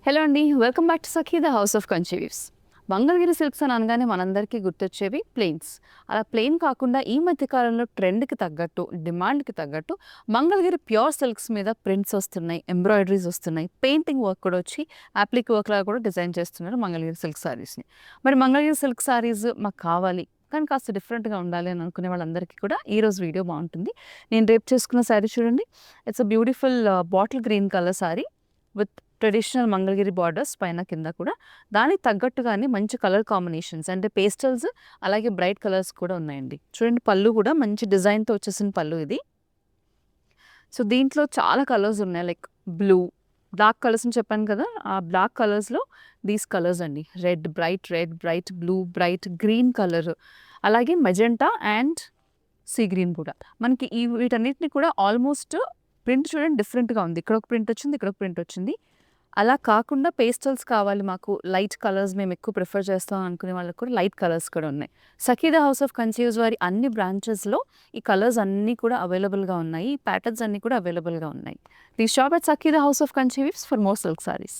Hello అండి, welcome back to Sakhi the house of Kanchi weaves. Mangalagiri silks అని అనగానే మనందరికీ గుర్తొచ్చేవి ప్లెయిన్స్. అలా ప్లెయిన్ కాకుండా ఈ మధ్య కాలంలో ట్రెండ్కి తగ్గట్టు, డిమాండ్కి తగ్గట్టు మంగళగిరి ప్యూర్ సిల్క్స్ మీద ప్రింట్స్ వస్తున్నాయి, ఎంబ్రాయిడరీస్ వస్తున్నాయి, పెయింటింగ్ వర్క్ కూడా వచ్చి అప్లిక్ వర్క్ లాగా కూడా డిజైన్ చేస్తున్నారు మంగళగిరి సిల్క్ సారీస్ని. మరి మంగళగిరి సిల్క్ సారీస్ మాకు కావాలి కానీ కాస్త డిఫరెంట్గా ఉండాలి అని అనుకునే వాళ్ళందరికీ కూడా ఈరోజు వీడియో బాగుంటుంది. నేను రేపు చేసుకున్న శారీ చూడండి, it's a beautiful bottle green colour sari with traditional Mangalagiri borders పైన కింద కూడా దానికి తగ్గట్టుగానే మంచి కలర్ కాంబినేషన్స్ అంటే పేస్టల్స్ అలాగే బ్రైట్ కలర్స్ కూడా ఉన్నాయండి. చూడండి, పళ్ళు కూడా మంచి డిజైన్తో వచ్చేసిన పళ్ళు ఇది. సో దీంట్లో చాలా కలర్స్ ఉన్నాయి, లైక్ బ్లూ, డార్క్ కలర్స్ అని చెప్పాను కదా, ఆ బ్లాక్ కలర్స్లో దీస్ కలర్స్ అండి. Red, bright blue, bright green colour, అలాగే మెజెంటా అండ్ సీ గ్రీన్ కూడా. మనకి వీటన్నిటిని కూడా ఆల్మోస్ట్ ప్రింట్ చూడండి డిఫరెంట్గా ఉంది. ఇక్కడ ఒక ప్రింట్ వచ్చింది, ఇక్కడ ఒక ప్రింట్ వచ్చింది. అలా కాకుండా పేస్టల్స్ కావాలి మాకు, లైట్ కలర్స్ మేము ఎక్కువ ప్రిఫర్ చేస్తాం అనుకునే వాళ్ళకి కూడా లైట్ కలర్స్ కూడా ఉన్నాయి. సఖీ ద హౌస్ ఆఫ్ కన్సీవ్స్ వారి అన్ని బ్రాంచెస్లో ఈ కలర్స్ అన్నీ కూడా అవైలబుల్గా ఉన్నాయి, ఈ ప్యాటర్న్స్ అన్నీ కూడా అవైలబుల్గా ఉన్నాయి. Please shop at Sakhi the house of conceives for more silk saris.